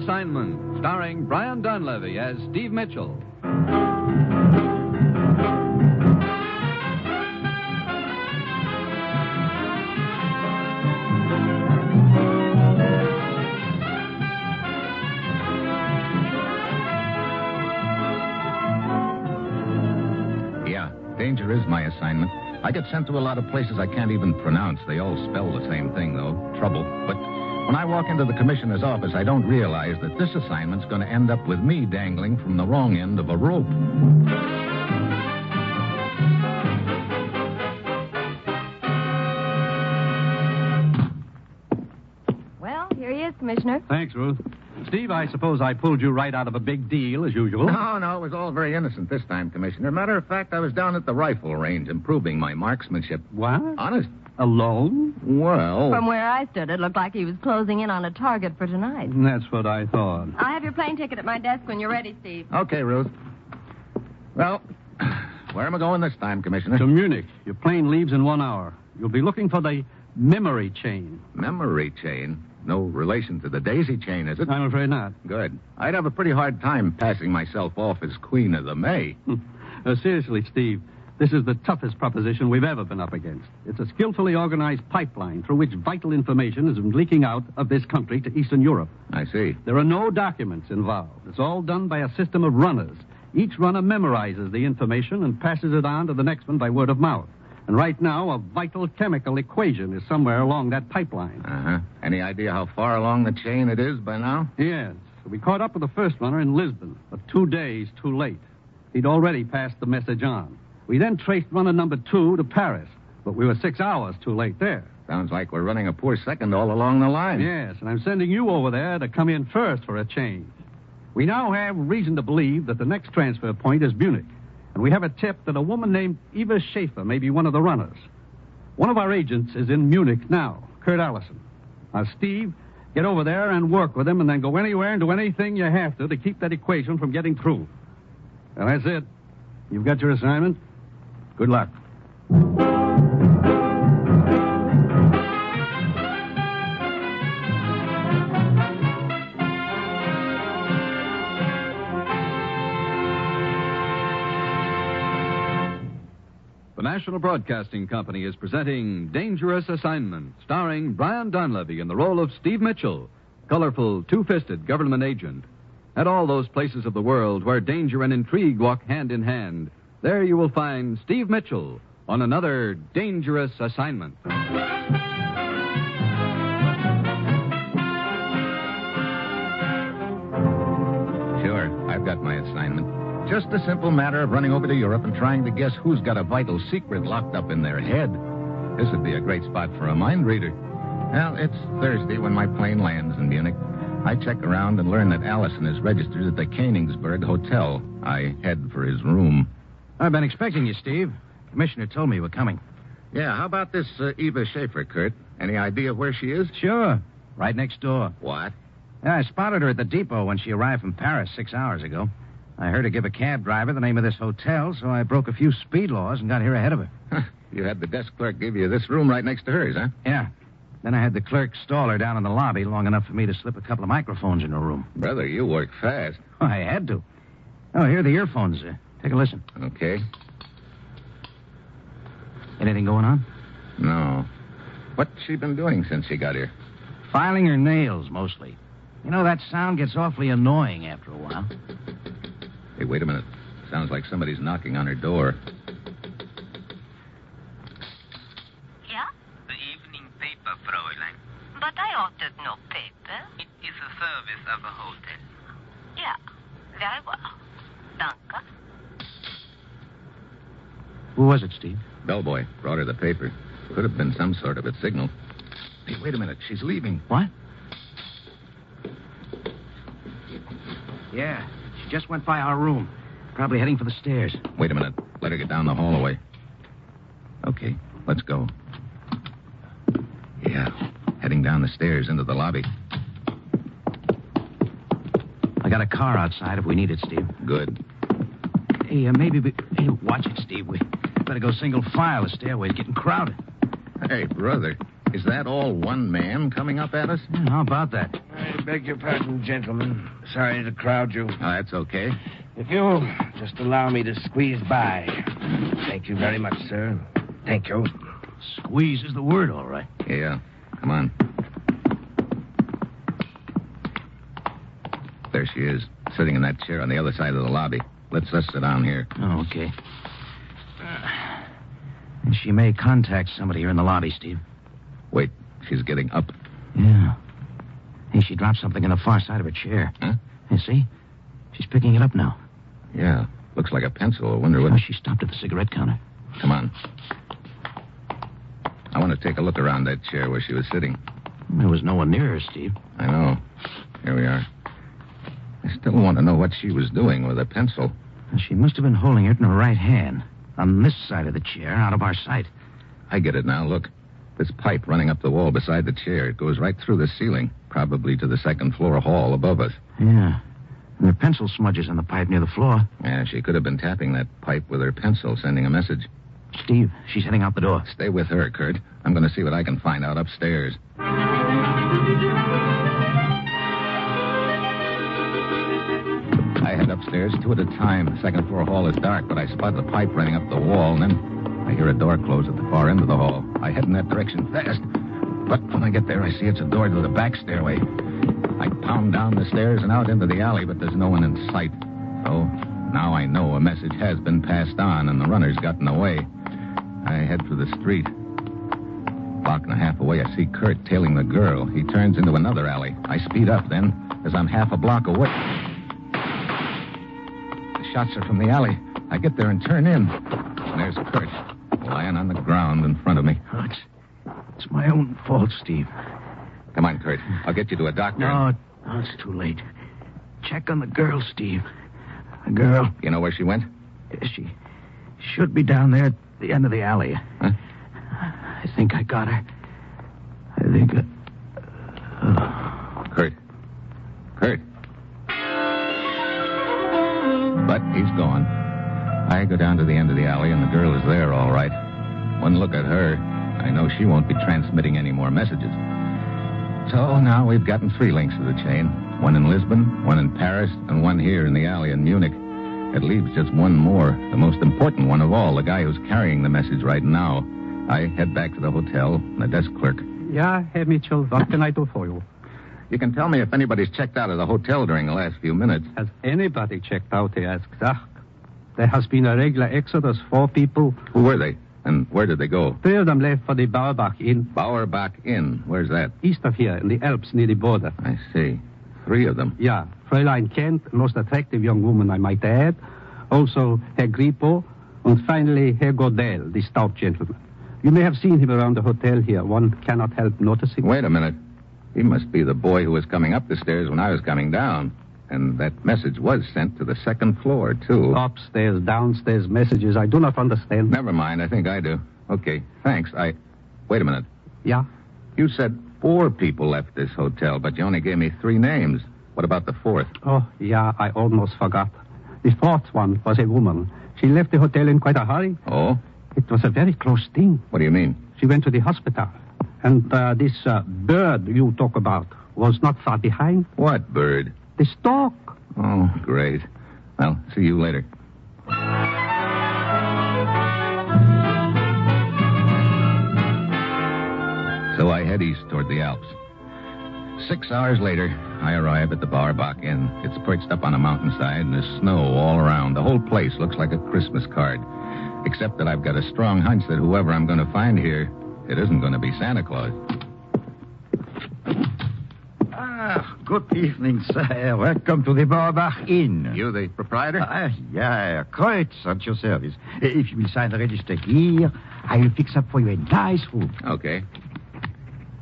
Assignment, starring Brian Donlevy as Steve Mitchell. Yeah, danger is my assignment. I get sent to a lot of places I can't even pronounce. They all spell the same thing, though, trouble. But when I walk into the commissioner's office, I don't realize that this assignment's going to end up with me dangling from the wrong end of a rope. Well, here he is, Commissioner. Thanks, Ruth. Steve, I suppose I pulled you right out of a big deal, as usual. No, it was all very innocent this time, Commissioner. Matter of fact, I was down at the rifle range improving my marksmanship. What? Honest. Alone? Well... From where I stood, it looked like he was closing in on a target for tonight. That's what I thought. I'll have your plane ticket at my desk when you're ready, Steve. Okay, Ruth. Well, where am I going this time, Commissioner? To Munich. Your plane leaves in 1 hour. You'll be looking for the memory chain. Memory chain? No relation to the daisy chain, is it? I'm afraid not. Good. I'd have a pretty hard time passing myself off as Queen of the May. Seriously, Steve, this is the toughest proposition we've ever been up against. It's a skillfully organized pipeline through which vital information is leaking out of this country to Eastern Europe. I see. There are no documents involved. It's all done by a system of runners. Each runner memorizes the information and passes it on to the next one by word of mouth. And right now, a vital chemical equation is somewhere along that pipeline. Uh-huh. Any idea how far along the chain it is by now? Yes. We caught up with the first runner in Lisbon, but 2 days too late. He'd already passed the message on. We then traced runner number 2 to Paris, but we were 6 hours too late there. Sounds like we're running a poor second all along the line. Yes, and I'm sending you over there to come in first for a change. We now have reason to believe that the next transfer point is Munich. And we have a tip that a woman named Eva Schaefer may be one of the runners. One of our agents is in Munich now, Kurt Allison. Now, Steve, get over there and work with him and then go anywhere and do anything you have to keep that equation from getting through. Well, that's it. You've got your assignment. Good luck. The National Broadcasting Company is presenting Dangerous Assignment, starring Brian Donlevy in the role of Steve Mitchell, colorful, two-fisted government agent. At all those places of the world where danger and intrigue walk hand in hand, there you will find Steve Mitchell on another Dangerous Assignment. Sure, I've got my assignment. Just a simple matter of running over to Europe and trying to guess who's got a vital secret locked up in their head. This would be a great spot for a mind reader. Well, it's Thursday when my plane lands in Munich. I check around and learn that Allison is registered at the Königsberg Hotel. I head for his room. I've been expecting you, Steve. Commissioner told me you were coming. Yeah, how about this Eva Schaefer, Kurt? Any idea where she is? Sure. Right next door. What? Yeah, I spotted her at the depot when she arrived from Paris 6 hours ago. I heard her give a cab driver the name of this hotel, so I broke a few speed laws and got here ahead of her. You had the desk clerk give you this room right next to hers, huh? Yeah. Then I had the clerk stall her down in the lobby long enough for me to slip a couple of microphones in her room. Brother, you work fast. Oh, I had to. Oh, here are the earphones. Take a listen. Okay. Anything going on? No. What's she been doing since she got here? Filing her nails, mostly. You know, that sound gets awfully annoying after a while. Hey, wait a minute. Sounds like somebody's knocking on her door. Yeah? The evening paper, Fräulein. But I ordered no paper. It is a service of a hotel. Yeah, very well. Danke. Who was it, Steve? Bellboy brought her the paper. Could have been some sort of a signal. Hey, wait a minute. She's leaving. What? Yeah, she just went by our room. Probably heading for the stairs. Wait a minute. Let her get down the hallway. Okay, let's go. Yeah, heading down the stairs into the lobby. I got a car outside if we need it, Steve. Good. Hey, Hey, watch it, Steve. We better go single file. The stairway's getting crowded. Hey, brother. Is that all one man coming up at us? Yeah, how about that? I beg your pardon, gentlemen. Sorry to crowd you. Oh, that's okay. If you'll just allow me to squeeze by. Thank you very much, sir. Thank you. Squeeze is the word, all right. Yeah. Come on. There she is, sitting in that chair on the other side of the lobby. Let's just sit down here. Oh, okay. And she may contact somebody here in the lobby, Steve. Wait, she's getting up. Yeah. Hey, she dropped something on the far side of her chair. Huh? You see? She's picking it up now. Yeah, looks like a pencil. I wonder what... Oh, she stopped at the cigarette counter. Come on. I want to take a look around that chair where she was sitting. There was no one near her, Steve. I know. Here we are. I still want to know what she was doing with a pencil. She must have been holding it in her right hand, on this side of the chair, out of our sight. I get it now. Look. This pipe running up the wall beside the chair. It goes right through the ceiling, probably to the second floor hall above us. Yeah. And there are pencil smudges on the pipe near the floor. Yeah, she could have been tapping that pipe with her pencil, sending a message. Steve, she's heading out the door. Stay with her, Kurt. I'm going to see what I can find out upstairs. I head upstairs 2 at a time. The second floor hall is dark, but I spot the pipe running up the wall, and then I hear a door close at the far end of the hall. I head in that direction fast, but when I get there, I see it's a door to the back stairway. I pound down the stairs and out into the alley, but there's no one in sight. So now I know a message has been passed on, and the runner's gotten away. I head for the street. Block and a half away, I see Kurt tailing the girl. He turns into another alley. I speed up then, as I'm half a block away. The shots are from the alley. I get there and turn in. And there's Kurt, lying on the ground in front of me. Oh, it's my own fault, Steve. Come on, Kurt. I'll get you to a doctor. No, it's too late. Check on the girl, Steve. The girl. You know where she went? She should be down there at the end of the alley. Huh? I think I got her. I think Kurt. But he's gone. I go down to the end of the alley, and the girl is there, all right. One look at her, I know she won't be transmitting any more messages. So now we've gotten 3 links to the chain. One in Lisbon, one in Paris, and one here in the alley in Munich. It leaves just one more, the most important one of all, the guy who's carrying the message right now. I head back to the hotel, and the desk clerk. Yeah, Herr Mitchell, what can I do for you? You can tell me if anybody's checked out of the hotel during the last few minutes. Has anybody checked out, he asks. There has been a regular exodus, 4 people. Who were they? And where did they go? 3 of them left for the Bauerbach Inn. Bauerbach Inn. Where's that? East of here, in the Alps, near the border. I see. 3 of them. Yeah, Fräulein Kent, most attractive young woman, I might add. Also, Herr Grippo. And finally, Herr Godel, the stout gentleman. You may have seen him around the hotel here. One cannot help noticing. Wait a minute. He must be the boy who was coming up the stairs when I was coming down. And that message was sent to the second floor, too. Upstairs, downstairs messages. I do not understand. Never mind. I think I do. Okay, thanks. Wait a minute. Yeah? You said 4 people left this hotel, but you only gave me 3 names. What about the 4th? Oh, yeah, I almost forgot. The 4th one was a woman. She left the hotel in quite a hurry. Oh? It was a very close thing. What do you mean? She went to the hospital. And this bird you talk about was not far behind. What bird? The stork. Oh, great. Well, see you later. So I head east toward the Alps. 6 hours later, I arrive at the Bauerbach Inn. It's perched up on a mountainside, and there's snow all around. The whole place looks like a Christmas card. Except that I've got a strong hunch that whoever I'm going to find here, it isn't going to be Santa Claus. Good evening, sir. Welcome to the Bauerbach Inn. You the proprietor? Yeah, Kreutz at your service. If you will sign the register here, I will fix up for you a nice room. Okay.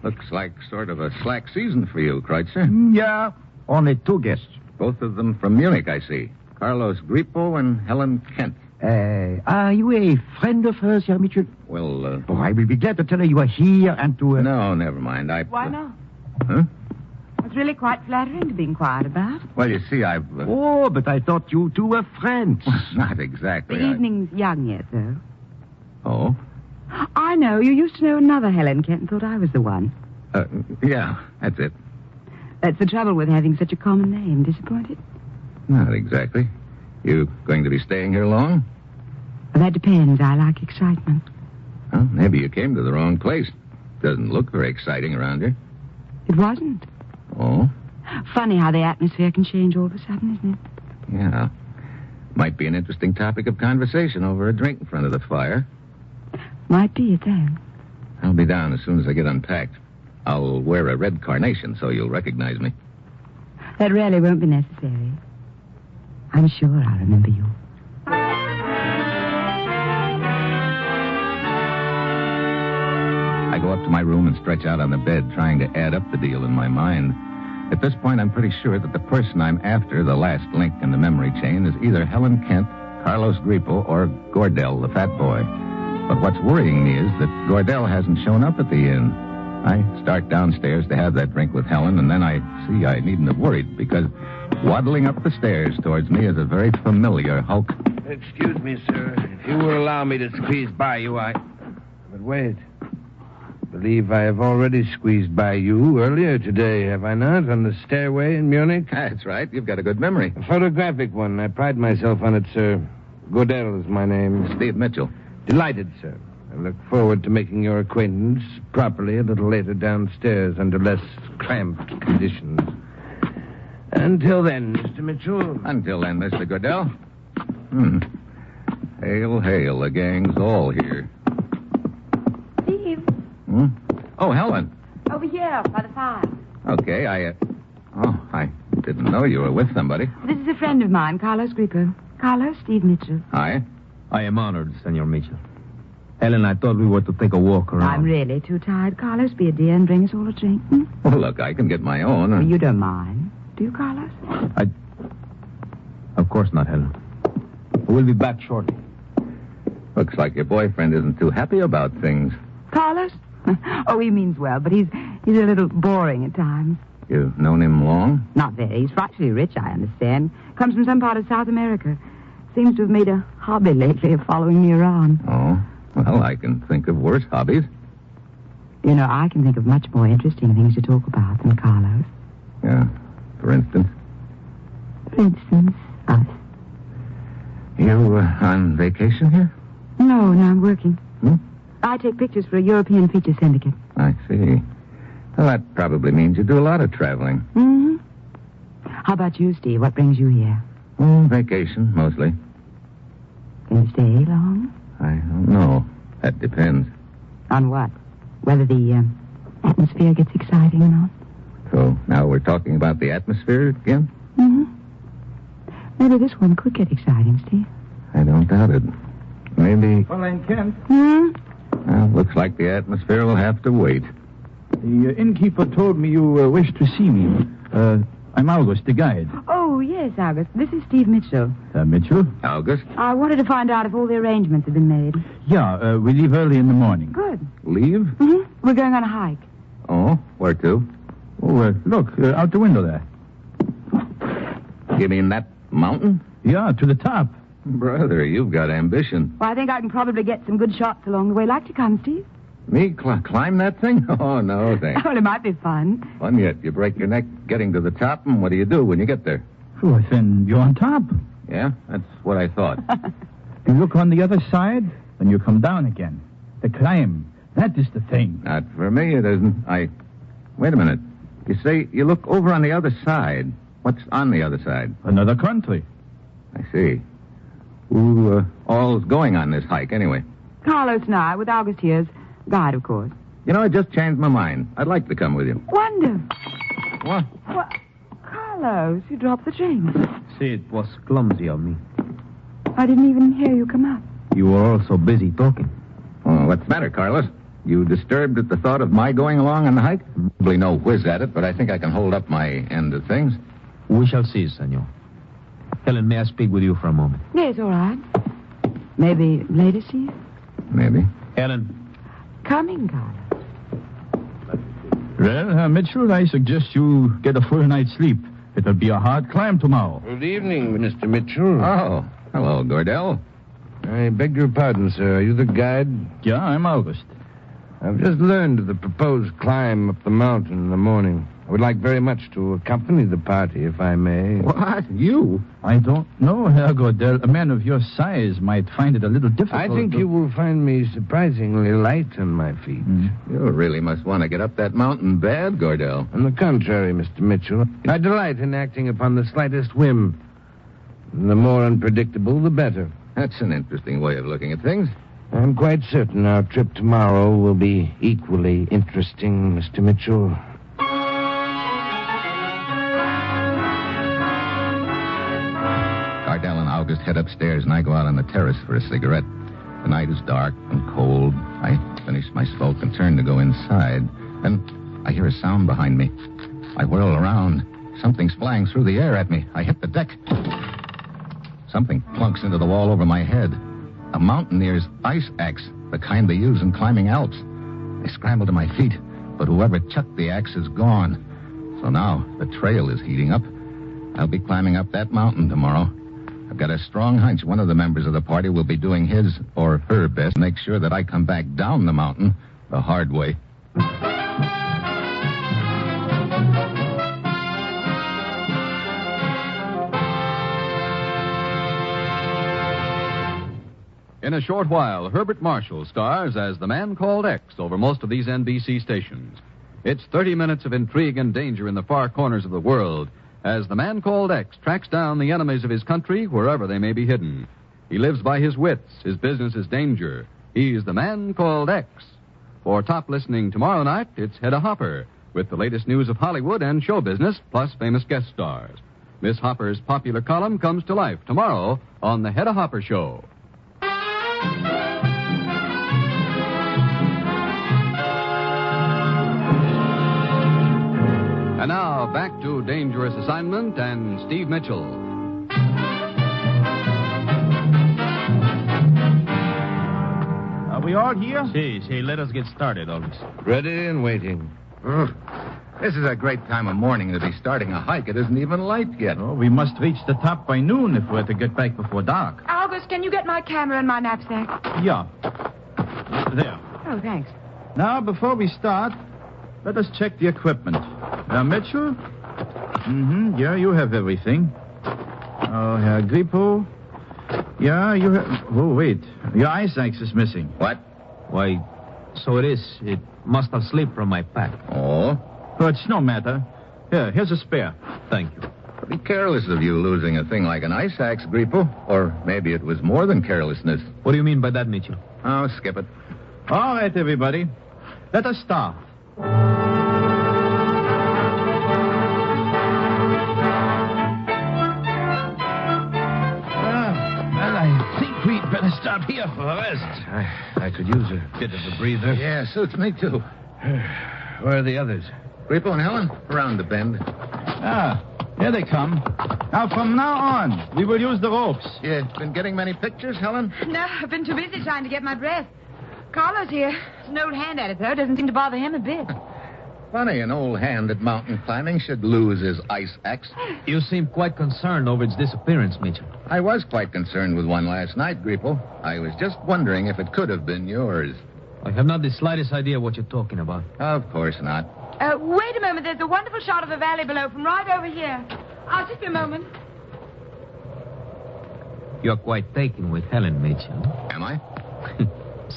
Looks like sort of a slack season for you, Kreutzer. Yeah, only 2 guests. Both of them from Munich, I see. Carlos Grippo and Helen Kent. Are you a friend of hers, Herr Mitchell? Well, Oh, I will be glad to tell her you are here and to... No, never mind. Why not? Huh? It's really quite flattering to be inquired about. Well, you see, I've... Oh, but I thought you 2 were friends. Not exactly. The evening's young yet, though. Oh? I know. You used to know another Helen Kent and thought I was the one. Yeah, that's it. That's the trouble with having such a common name. Disappointed? Not exactly. You going to be staying here long? Well, that depends. I like excitement. Well, maybe you came to the wrong place. Doesn't look very exciting around here. It wasn't. Oh? Funny how the atmosphere can change all of a sudden, isn't it? Yeah. Might be an interesting topic of conversation over a drink in front of the fire. Might be it then. I'll be down as soon as I get unpacked. I'll wear a red carnation so you'll recognize me. That really won't be necessary. I'm sure I'll remember you. I go up to my room and stretch out on the bed, trying to add up the deal in my mind. At this point, I'm pretty sure that the person I'm after, the last link in the memory chain, is either Helen Kent, Carlos Grippo, or Gordell, the fat boy. But what's worrying me is that Gordell hasn't shown up at the inn. I start downstairs to have that drink with Helen, and then I see I needn't have worried, because waddling up the stairs towards me is a very familiar hulk. Excuse me, sir. If you will allow me to squeeze by you, But wait. I believe I have already squeezed by you earlier today, have I not? On the stairway in Munich? That's right. You've got a good memory. A photographic one. I pride myself on it, sir. Gordell is my name. Steve Mitchell. Delighted, sir. I look forward to making your acquaintance properly a little later downstairs under less cramped conditions. Until then, Mr. Mitchell. Until then, Mr. Gordell. Hail, hail. The gang's all here. Steve. Hmm? Oh, Helen. Over here, by the fire. Okay, I didn't know you were with somebody. This is a friend of mine, Carlos Grippo. Carlos, Steve Mitchell. Hi. I am honored, Senor Mitchell. Helen, I thought we were to take a walk around. I'm really too tired. Carlos, be a dear and bring us all a drink. Well, look, I can get my own. Well, you don't mind. Do you, Carlos? Of course not, Helen. We'll be back shortly. Looks like your boyfriend isn't too happy about things. Carlos? Oh, he means well, but he's a little boring at times. You've known him long? Not very. He's frightfully rich, I understand. Comes from some part of South America. Seems to have made a hobby lately of following me around. Oh, well, I can think of worse hobbies. You know, I can think of much more interesting things to talk about than Carlos. Yeah, for instance? For instance, us. You on vacation here? No, I'm working. Hmm? I take pictures for a European feature syndicate. I see. Well, that probably means you do a lot of traveling. Mm-hmm. How about you, Steve? What brings you here? Vacation, mostly. Can you stay long? I don't know. That depends. On what? Whether the atmosphere gets exciting or not? So now we're talking about the atmosphere again? Mm-hmm. Maybe this one could get exciting, Steve. I don't doubt it. Maybe... Fräulein Kent. Well, looks like the atmosphere will have to wait. The innkeeper told me you wished to see me. I'm August, the guide. Oh, yes, August. This is Steve Mitchell. Mitchell? August? I wanted to find out if all the arrangements have been made. Yeah, we leave early in the morning. Good. Leave? Mm-hmm. We're going on a hike. Oh, where to? Oh, look, out the window there. You mean that mountain? Yeah, to the top. Brother, you've got ambition. Well, I think I can probably get some good shots along the way. Like to come, Steve? Me climb that thing? Oh, no, thanks. Well, it might be fun. Fun yet. You break your neck getting to the top, and what do you do when you get there? Oh, then you're on top. Yeah, that's what I thought. You look on the other side, and you come down again. The climb, that is the thing. Not for me, it isn't. Wait a minute. You say you look over on the other side. What's on the other side? Another country. I see. Who all's going on this hike, anyway? Carlos and I, with August here's guide, of course. You know, I just changed my mind. I'd like to come with you. Wonder. What? Carlos, you dropped the drink. See, it was clumsy of me. I didn't even hear you come up. You were all so busy talking. Oh, what's the matter, Carlos? You disturbed at the thought of my going along on the hike? Probably no whiz at it, but I think I can hold up my end of things. We shall see, senor. Helen, may I speak with you for a moment? Yes, all right. Maybe later, Steve? Maybe. Helen. Coming, Carlos. Well, Mitchell, I suggest you get a full night's sleep. It'll be a hard climb tomorrow. Good evening, Mr. Mitchell. Oh, hello, Gordell. I beg your pardon, sir. Are you the guide? Yeah, I'm August. I've just learned of the proposed climb up the mountain in the morning. I would like very much to accompany the party, if I may. What? You? I don't know, Herr Godel. A man of your size might find it a little difficult. I think you will find me surprisingly light on my feet. You really must want to get up that mountain bad, Gordell. On the contrary, Mr. Mitchell, I delight in acting upon the slightest whim. The more unpredictable, the better. That's an interesting way of looking at things. I'm quite certain our trip tomorrow will be equally interesting, Mr. Mitchell. Gardell and August head upstairs, and I go out on the terrace for a cigarette. The night is dark and cold. I finish my smoke and turn to go inside. Then I hear a sound behind me. I whirl around. Something's flying through the air at me. I hit the deck. Something plunks into the wall over my head. A mountaineer's ice axe, the kind they use in climbing Alps. I scramble to my feet, but whoever chucked the axe is gone. So now the trail is heating up. I'll be climbing up that mountain tomorrow. I've got a strong hunch one of the members of the party will be doing his or her best to make sure that I come back down the mountain the hard way. In a short while, Herbert Marshall stars as the man called X over most of these NBC stations. It's 30 minutes of intrigue and danger in the far corners of the world as the man called X tracks down the enemies of his country wherever they may be hidden. He lives by his wits. His business is danger. He's the man called X. For top listening tomorrow night, it's Hedda Hopper with the latest news of Hollywood and show business, plus famous guest stars. Miss Hopper's popular column comes to life tomorrow on The Hedda Hopper Show. And now, back to Dangerous Assignment and Steve Mitchell. Are we all here? See, let us get started, August. Ready and waiting. This is a great time of morning to be starting a hike. It isn't even light yet. Oh, we must reach the top by noon if we're to get back before dark. August, can you get my camera and my knapsack? Yeah. There. Oh, thanks. Now, before we start, let us check the equipment. Mitchell? Yeah, you have everything. Oh, Herr Grippo? Yeah, you have... Oh, wait. Your ice axe is missing. What? Why, so it is. It must have slipped from my pack. Oh? Oh, it's no matter. Here's a spare. Thank you. Pretty careless of you losing a thing like an ice axe, Grippo. Or maybe it was more than carelessness. What do you mean by that, Mitchell? Oh, skip it. All right, everybody. Let us start. I think we'd better stop here for a rest. I could use a bit of a breather. Yeah, suits me too. Where are the others? Grippo and Helen, around the bend. Here they come. Now, from now on, we will use the ropes. You been getting many pictures, Helen? No, I've been too busy trying to get my breath. Carlos here. He's an old hand at it, though. Doesn't seem to bother him a bit. Funny, an old hand at mountain climbing should lose his ice axe. You seem quite concerned over its disappearance, Mitchell. I was quite concerned with one last night, Grippo. I was just wondering if it could have been yours. I have not the slightest idea what you're talking about. Of course not. Wait a moment. There's a wonderful shot of the valley below from right over here. I'll just be a moment. You're quite taken with Helen, Mitchell. Am I?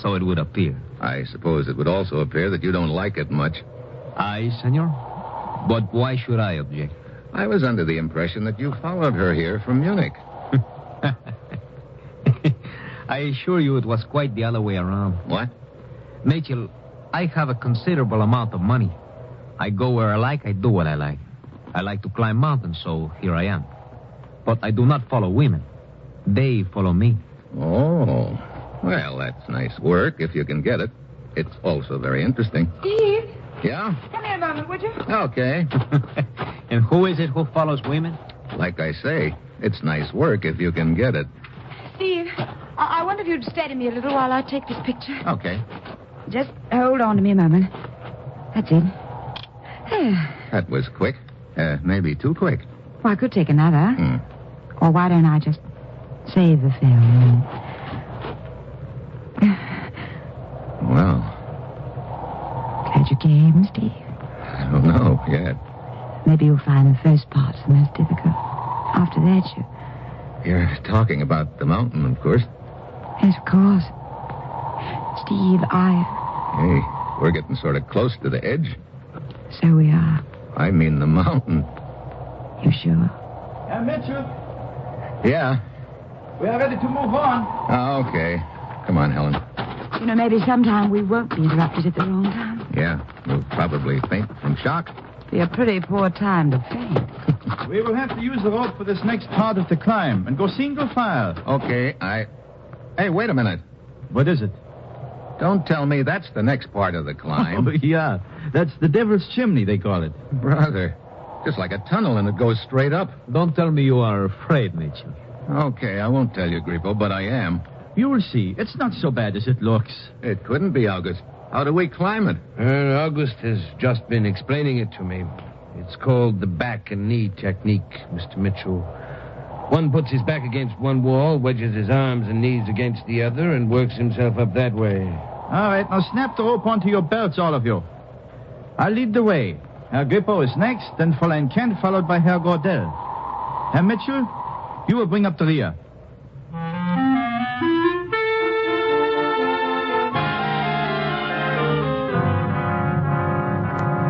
So it would appear. I suppose it would also appear that you don't like it much. Aye, senor. But why should I object? I was under the impression that you followed her here from Munich. I assure you it was quite the other way around. What? Mitchell, I have a considerable amount of money. I go where I like, I do what I like. I like to climb mountains, so here I am. But I do not follow women. They follow me. Oh. Well, that's nice work if you can get it. It's also very interesting. Steve? Yeah? Come here a moment, would you? Okay. And who is it who follows women? Like I say, it's nice work if you can get it. Steve, I wonder if you'd steady me a little while I take this picture. Okay. Just hold on to me a moment. That's it. There. That was quick. Maybe too quick. Well, I could take another. Or why don't I just save the film? that your game, Steve? I don't know yet. Maybe you'll find the first part's the most difficult. After that, You're talking about the mountain, of course. Yes, of course. Steve, Hey, we're getting sort of close to the edge. So we are. I mean the mountain. You sure? Mitchell, Yeah. we are ready to move on. Oh, okay. Come on, Helen. You know, maybe sometime we won't be interrupted at the wrong time. Yeah, we'll probably faint from shock. Be a pretty poor time to faint. We will have to use the rope for this next part of the climb and go single file. Okay, Hey, wait a minute. What is it? Don't tell me that's the next part of the climb. Oh, yeah. That's the Devil's Chimney, they call it. Brother, just like a tunnel and it goes straight up. Don't tell me you are afraid, Mitchell. Okay, I won't tell you, Grippo, but I am. You will see. It's not so bad as it looks. It couldn't be, August. How do we climb it? August has just been explaining it to me. It's called the back and knee technique, Mr. Mitchell. One puts his back against one wall, wedges his arms and knees against the other, and works himself up that way. All right, now snap the rope onto your belts, all of you. I'll lead the way. Herr Grippo is next, then Fräulein Kent, followed by Herr Gordel. Herr Mitchell, you will bring up the rear.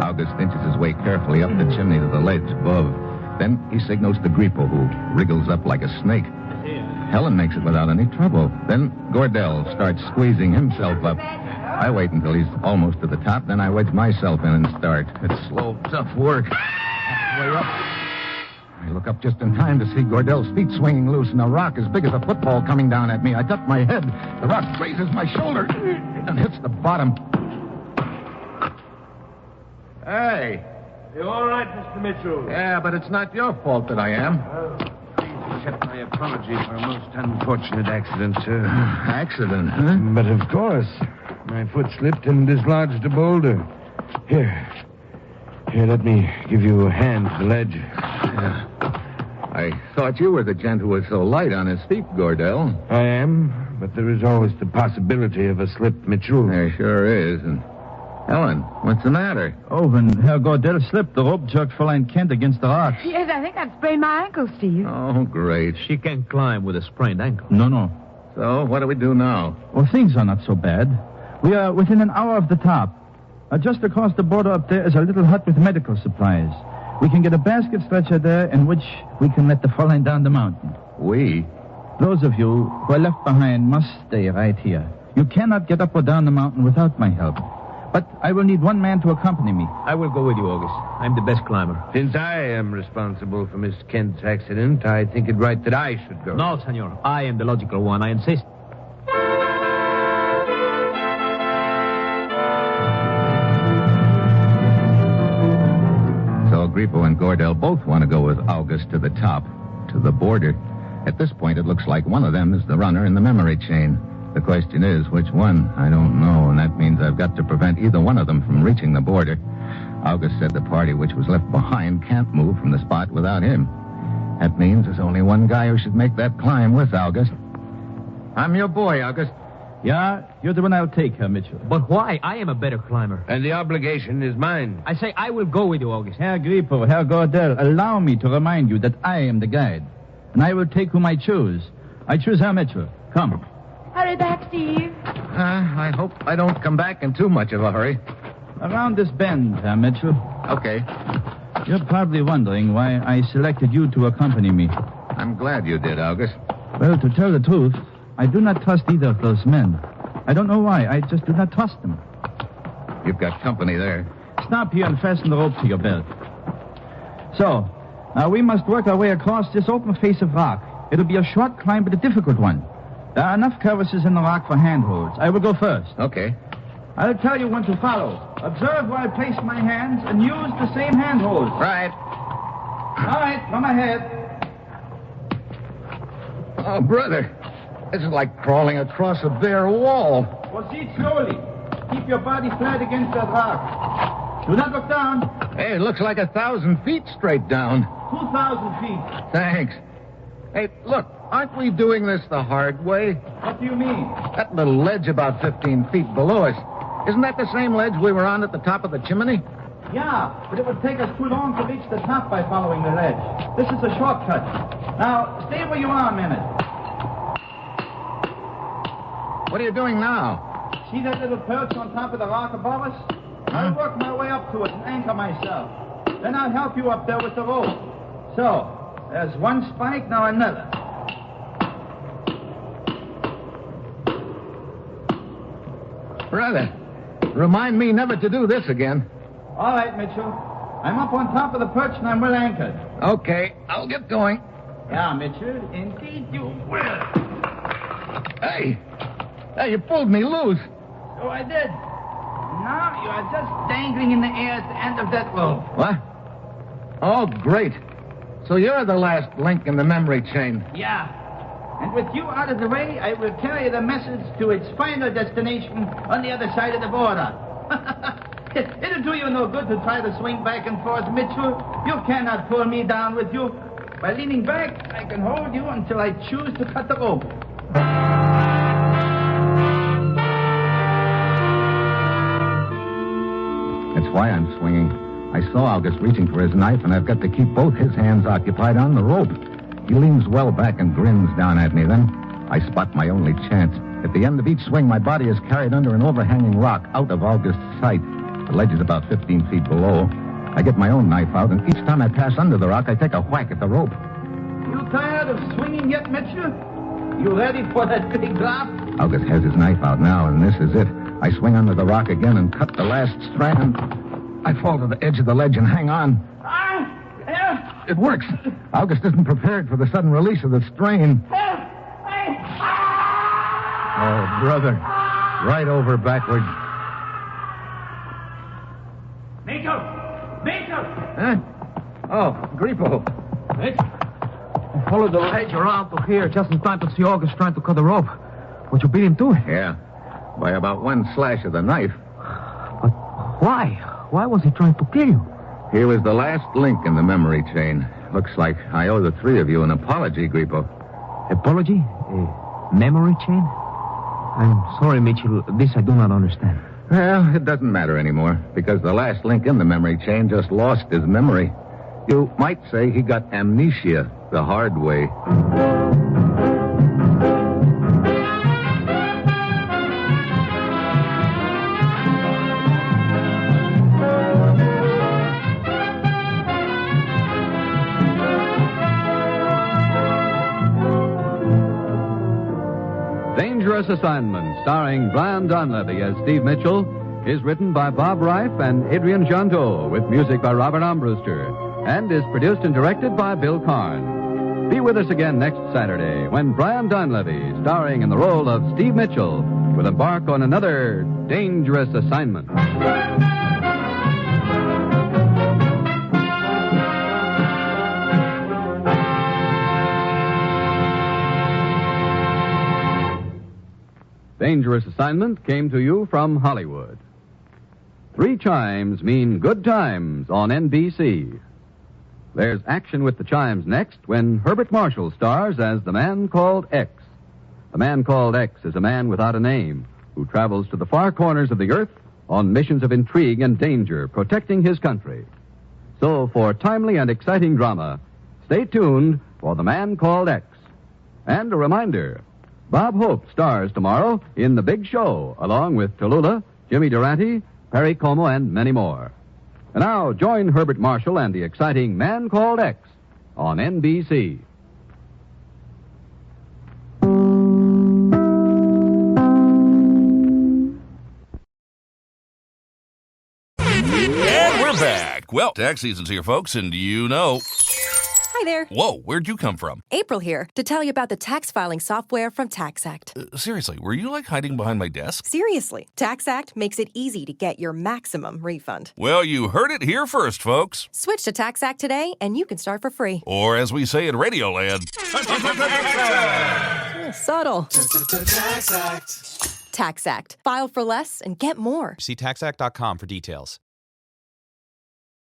August inches his way carefully up the chimney to the ledge above. Then he signals to Grippo, who wriggles up like a snake. Helen makes it without any trouble. Then Gordel starts squeezing himself up. I wait until he's almost to the top, then I wedge myself in and start. It's slow, tough work. Halfway up. I look up just in time to see Gordel's feet swinging loose and a rock as big as a football coming down at me. I duck my head. The rock grazes my shoulder and hits the bottom. Hey. You all right, Mr. Mitchell? Yeah, but it's not your fault that I am. Please accept my apology for a most unfortunate accident, sir. Accident, huh? But of course. My foot slipped and dislodged a boulder. Here, let me give you a hand to the ledge. I thought you were the gent who was so light on his feet, Gordel. I am, but there is always the possibility of a slip, Mitchell. There sure is. And Helen, what's the matter? Oh, when Herr Gordel slipped, the rope jerked Fräulein Kent against the rocks. Yes, I think I've sprained my ankle, Steve. Oh, great. She can't climb with a sprained ankle. No. So, what do we do now? Well, things are not so bad. We are within an hour of the top. Just across the border up there is a little hut with medical supplies. We can get a basket stretcher there in which we can let the Fräulein down the mountain. We? Those of you who are left behind must stay right here. You cannot get up or down the mountain without my help. But I will need one man to accompany me. I will go with you, August. I'm the best climber. Since I am responsible for Miss Kent's accident, I think it right that I should go. No, senor. I am the logical one. I insist. So Grippo and Gordel both want to go with August to the top, to the border. At this point, it looks like one of them is the runner in the memory chain. The question is, which one? I don't know, and that means I've got to prevent either one of them from reaching the border. August said the party which was left behind can't move from the spot without him. That means there's only one guy who should make that climb with August. I'm your boy, August. Yeah, you're the one I'll take, Herr Mitchell. But why? I am a better climber. And the obligation is mine. I say I will go with you, August. Herr Grippo, Herr Gordel, allow me to remind you that I am the guide. And I will take whom I choose. I choose Herr Mitchell. Come. Hurry back, Steve. I hope I don't come back in too much of a hurry. Around this bend, Herr Mitchell. Okay. You're probably wondering why I selected you to accompany me. I'm glad you did, August. Well, to tell the truth, I do not trust either of those men. I don't know why. I just do not trust them. You've got company there. Stop here and fasten the rope to your belt. So, now we must work our way across this open face of rock. It'll be a short climb, but a difficult one. There are enough crevices in the rock for handholds. I will go first. Okay. I'll tell you when to follow. Observe where I place my hands and use the same handholds. Right. All right, come ahead. Oh, brother. This is like crawling across a bare wall. Proceed slowly. Keep your body flat against that rock. Do not look down. Hey, it looks like 1,000 feet straight down. 2,000 feet. Thanks. Hey, look, aren't we doing this the hard way? What do you mean? That little ledge about 15 feet below us. Isn't that the same ledge we were on at the top of the chimney? Yeah, but it would take us too long to reach the top by following the ledge. This is a shortcut. Now, stay where you are a minute. What are you doing now? See that little perch on top of the rock above us? I'll work my way up to it and anchor myself. Then I'll help you up there with the rope. So, there's one spike, now another. Brother, remind me never to do this again. All right, Mitchell. I'm up on top of the perch and I'm well anchored. Okay, I'll get going. Yeah, Mitchell, indeed you will. Hey, you pulled me loose. So I did. Now you are just dangling in the air at the end of that rope. What? Oh, great. So you're the last link in the memory chain. Yeah. And with you out of the way, I will carry the message to its final destination on the other side of the border. It'll do you no good to try to swing back and forth, Mitchell. You cannot pull me down with you. By leaning back, I can hold you until I choose to cut the rope. That's why I'm swinging. I saw August reaching for his knife, and I've got to keep both his hands occupied on the rope. He leans well back and grins down at me. Then I spot my only chance. At the end of each swing, my body is carried under an overhanging rock out of August's sight. The ledge is about 15 feet below. I get my own knife out, and each time I pass under the rock, I take a whack at the rope. You tired of swinging yet, Mitchell? You ready for that big drop? August has his knife out now, and this is it. I swing under the rock again and cut the last strand. I fall to the edge of the ledge and hang on. It works. August isn't prepared for the sudden release of the strain. Oh, brother. Right over backward. Mitchell! Mitchell! Huh? Oh, Grippo. Mitchell? I followed the ledge around to here just in time to see August trying to cut the rope. What you beat him to? Yeah. By about one slash of the knife. But why? Why was he trying to kill you? He was the last link in the memory chain. Looks like I owe the three of you an apology, Grippo. Apology? A memory chain? I'm sorry, Mitchell. This I do not understand. Well, it doesn't matter anymore, because the last link in the memory chain just lost his memory. You might say he got amnesia the hard way. Dangerous Assignment, starring Brian Donlevy as Steve Mitchell, is written by Bob Reif and Adrian Jondeau, with music by Robert Armbruster, and is produced and directed by Bill Karn. Be with us again next Saturday when Brian Donlevy, starring in the role of Steve Mitchell, will embark on another dangerous assignment. Dangerous Assignment came to you from Hollywood. 3 chimes mean good times on NBC. There's action with the chimes next when Herbert Marshall stars as the Man Called X. The Man Called X is a man without a name who travels to the far corners of the earth on missions of intrigue and danger, protecting his country. So, for timely and exciting drama, stay tuned for The Man Called X. And a reminder, Bob Hope stars tomorrow in The Big Show, along with Tallulah, Jimmy Durante, Perry Como, and many more. And now, join Herbert Marshall and the exciting Man Called X on NBC. And we're back. Well, tax season's here, folks, and you know... Hi there. Whoa, where'd you come from? April here to tell you about the tax filing software from TaxAct. Seriously, were you hiding behind my desk? Seriously, TaxAct makes it easy to get your maximum refund. Well, you heard it here first, folks. Switch to TaxAct today and you can start for free. Or as we say in Radioland, subtle. TaxAct. TaxAct. File for less and get more. See taxact.com for details.